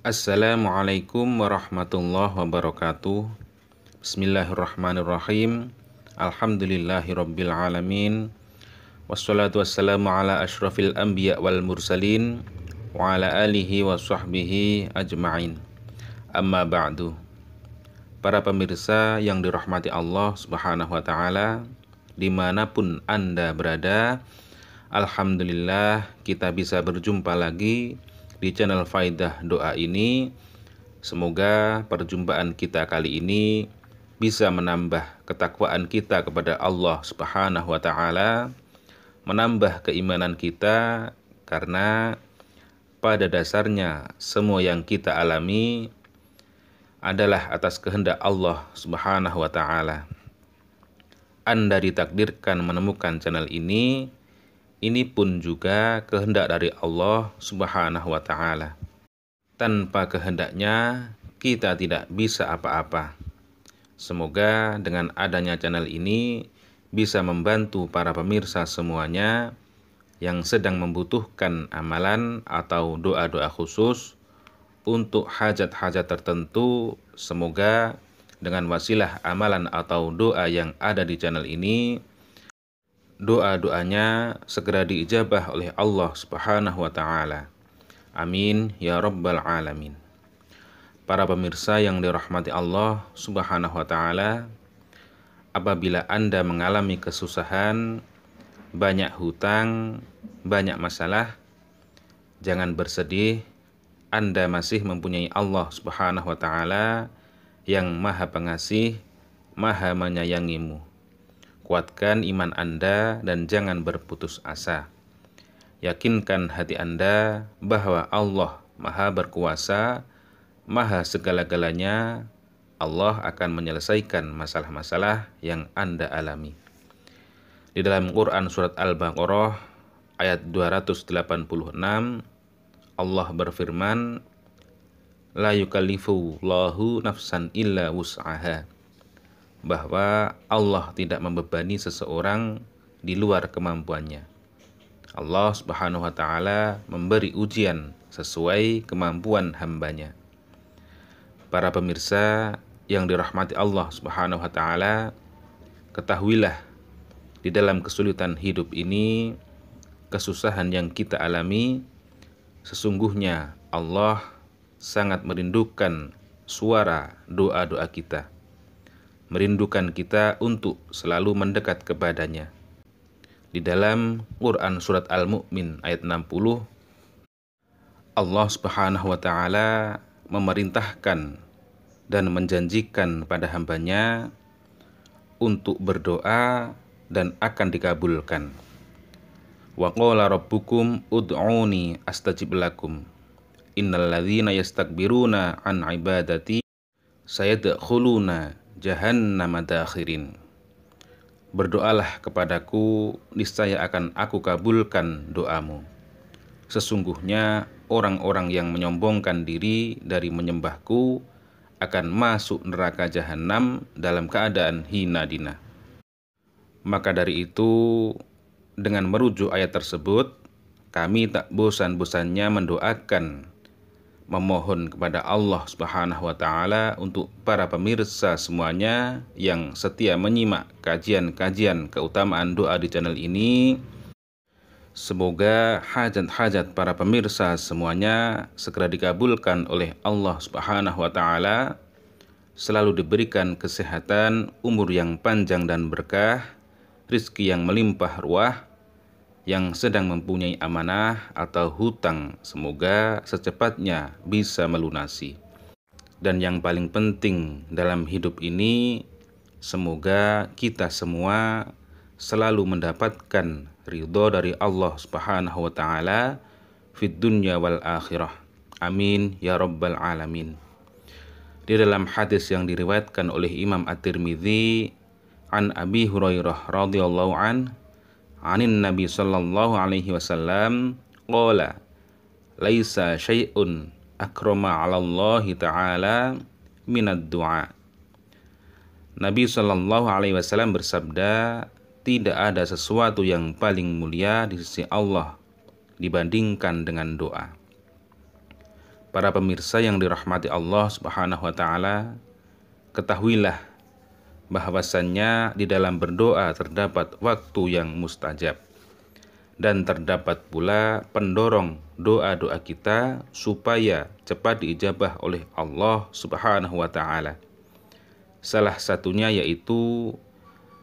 Assalamualaikum warahmatullahi wabarakatuh. Bismillahirrahmanirrahim. Alhamdulillahirabbil alamin. Wassalatu wassalamu ala asyrafil anbiya wal mursalin wa ala alihi wa sahbihi ajma'in. Amma ba'du. Para pemirsa yang dirahmati Allah Subhanahu wa taala, dimanapun Anda berada, alhamdulillah kita bisa berjumpa lagi di channel Faidah Doa ini. Semoga perjumpaan kita kali ini bisa menambah ketakwaan kita kepada Allah Subhanahu wa taala, menambah keimanan kita, karena pada dasarnya semua yang kita alami adalah atas kehendak Allah Subhanahu wa taala. Anda ditakdirkan menemukan channel ini pun juga kehendak dari Allah Subhanahu wa taala. Tanpa kehendaknya kita tidak bisa apa-apa. Semoga dengan adanya channel ini bisa membantu para pemirsa semuanya yang sedang membutuhkan amalan atau doa-doa khusus untuk hajat-hajat tertentu. Semoga dengan wasilah amalan atau doa yang ada di channel ini, doa-doanya segera diijabah oleh Allah Subhanahu wa taala. Amin ya rabbal alamin. Para pemirsa yang dirahmati Allah Subhanahu wa taala, apabila Anda mengalami kesusahan, banyak hutang, banyak masalah, jangan bersedih. Anda masih mempunyai Allah Subhanahu wa taala yang Maha Pengasih, Maha menyayangimu. Kuatkan iman Anda dan jangan berputus asa. Yakinkan hati Anda bahwa Allah Maha Berkuasa, Maha segala-galanya. Allah akan menyelesaikan masalah-masalah yang Anda alami. Di dalam Quran surat Al-Baqarah ayat 286, Allah berfirman, La yukallifullahu nafsan illa wus'aha, bahwa Allah tidak membebani seseorang di luar kemampuannya. Allah Subhanahu wa taala memberi ujian sesuai kemampuan hambanya. Para pemirsa yang dirahmati Allah Subhanahu wa taala, ketahuilah di dalam kesulitan hidup ini, kesusahan yang kita alami, sesungguhnya Allah sangat merindukan suara doa-doa kita, merindukan kita untuk selalu mendekat kepadanya. Di dalam Quran surat Al-Mu'min ayat 60, Allah Subhanahu wa taala memerintahkan dan menjanjikan pada hambanya untuk berdoa dan akan dikabulkan. Wa qala rabbukum ud'uni astajib lakum innal ladzina yastakbiruna an ibadati sayadkhuluna jahannama dakhirin. Berdoalah kepadaku, niscaya akan aku kabulkan doamu. Sesungguhnya orang-orang yang menyombongkan diri dari menyembahku akan masuk neraka jahanam dalam keadaan hina dina. Maka dari itu, dengan merujuk ayat tersebut, kami tak bosan-bosannya mendoakan, memohon kepada Allah Subhanahu wa taala untuk para pemirsa semuanya yang setia menyimak kajian-kajian keutamaan doa di channel ini. Semoga hajat-hajat para pemirsa semuanya segera dikabulkan oleh Allah Subhanahu wa taala, selalu diberikan kesehatan, umur yang panjang dan berkah, rizki yang melimpah ruah. Yang sedang mempunyai amanah atau hutang, semoga secepatnya bisa melunasi. Dan yang paling penting dalam hidup ini, semoga kita semua selalu mendapatkan ridho dari Allah Subhanahu wa taala fid dunya wal akhirah. Amin ya rabbal alamin. Di dalam hadis yang diriwayatkan oleh Imam At-Tirmidzi an Abi Hurairah radhiyallahu an anin Nabi sallallahu alaihi wasallam qala laisa syai'un akrama 'ala Allah ta'ala minad du'a. Nabi sallallahu alaihi wasallam bersabda, tidak ada sesuatu yang paling mulia di sisi Allah dibandingkan dengan doa. Para pemirsa yang dirahmati Allah Subhanahu wa taala, ketahuilah bahwasannya di dalam berdoa terdapat waktu yang mustajab dan terdapat pula pendorong doa-doa kita supaya cepat diijabah oleh Allah Subhanahu wa taala. Salah satunya yaitu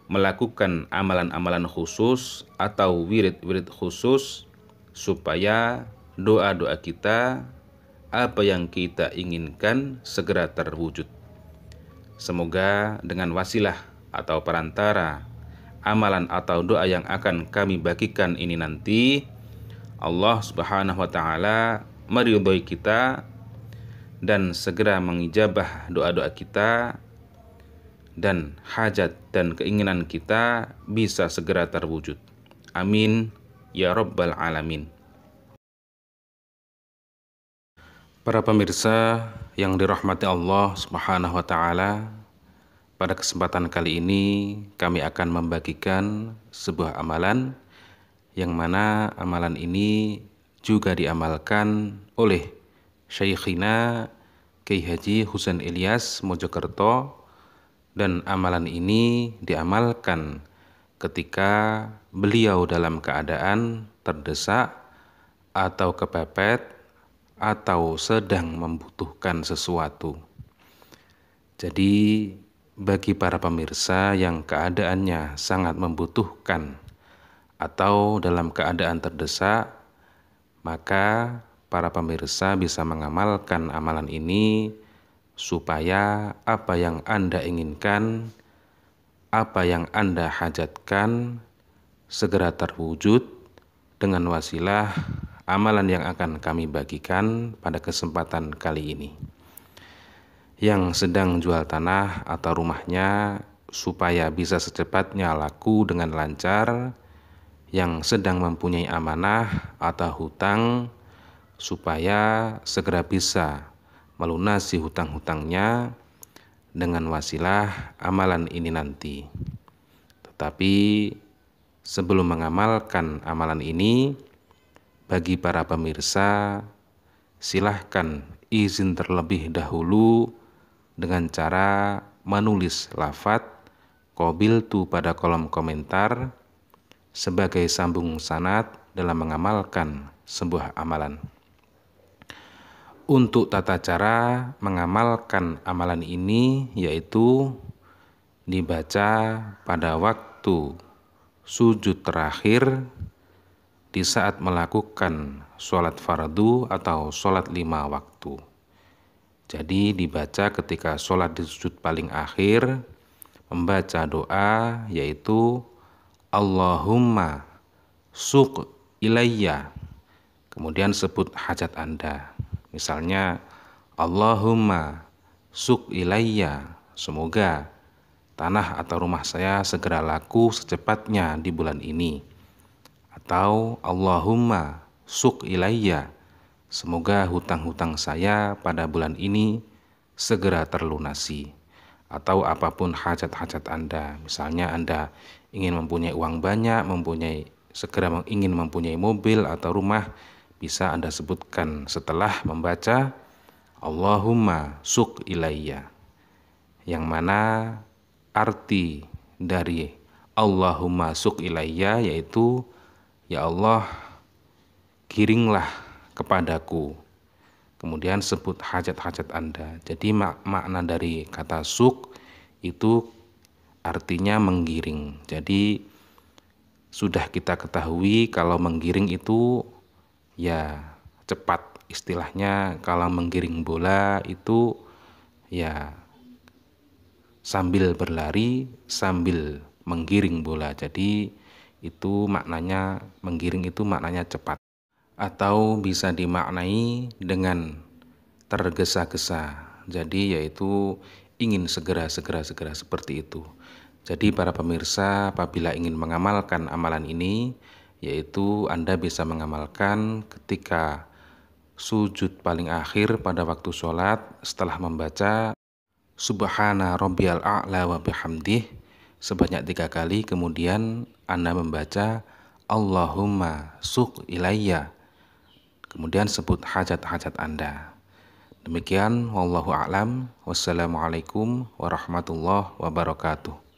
melakukan amalan-amalan khusus atau wirid-wirid khusus supaya doa-doa kita, apa yang kita inginkan segera terwujud. Semoga dengan wasilah atau perantara amalan atau doa yang akan kami bagikan ini nanti, Allah Subhanahu wa taala meridhoi kita dan segera mengijabah doa-doa kita, dan hajat dan keinginan kita bisa segera terwujud. Amin ya rabbal alamin. Para pemirsa yang dirahmati Allah Subhanahu wa taala, pada kesempatan kali ini kami akan membagikan sebuah amalan yang mana amalan ini juga diamalkan oleh Syekhina Kiai Haji Husain Ilyas Mojokerto, dan amalan ini diamalkan ketika beliau dalam keadaan terdesak atau kepepet atau sedang membutuhkan sesuatu. Jadi bagi para pemirsa yang keadaannya sangat membutuhkan atau dalam keadaan terdesak, maka para pemirsa bisa mengamalkan amalan ini supaya apa yang Anda inginkan, apa yang Anda hajatkan segera terwujud dengan wasilah amalan yang akan kami bagikan pada kesempatan kali ini. Yang sedang jual tanah atau rumahnya supaya bisa secepatnya laku dengan lancar, yang sedang mempunyai amanah atau hutang supaya segera bisa melunasi hutang-hutangnya dengan wasilah amalan ini nanti. Tetapi sebelum mengamalkan amalan ini, bagi para pemirsa, silahkan izin terlebih dahulu dengan cara menulis lafadz qabiltu pada kolom komentar sebagai sambung sanad dalam mengamalkan sebuah amalan. Untuk tata cara mengamalkan amalan ini yaitu dibaca pada waktu sujud terakhir di saat melakukan sholat fardu atau sholat 5 waktu. Jadi dibaca ketika sholat di sujud paling akhir, membaca doa yaitu Allahumma suq ilayya, kemudian sebut hajat Anda. Misalnya Allahumma suq ilayya, semoga tanah atau rumah saya segera laku secepatnya di bulan ini. Atau Allahumma suq ilayya, semoga hutang-hutang saya pada bulan ini segera terlunasi. Atau apapun hajat-hajat Anda. Misalnya Anda ingin mempunyai uang banyak, ingin mempunyai mobil atau rumah, bisa Anda sebutkan setelah membaca Allahumma suq ilayya, yang mana arti dari Allahumma suq ilayya yaitu ya Allah, giringlah kepadaku. Kemudian sebut hajat-hajat Anda. Jadi makna dari kata suq itu artinya menggiring. Jadi sudah kita ketahui kalau menggiring itu ya cepat. Istilahnya kalau menggiring bola itu ya sambil berlari sambil menggiring bola. Jadi itu maknanya, menggiring itu maknanya cepat. Atau bisa dimaknai dengan tergesa-gesa. Jadi yaitu ingin segera seperti itu. Jadi para pemirsa, apabila ingin mengamalkan amalan ini, yaitu Anda bisa mengamalkan ketika sujud paling akhir pada waktu sholat setelah membaca Subhana rabbiyal a'la wa bihamdih sebanyak 3 kali, kemudian Anda membaca Allahumma suq ilayya, kemudian sebut hajat-hajat Anda. Demikian wallahu a'lam. Wassalamualaikum warahmatullahi wabarakatuh.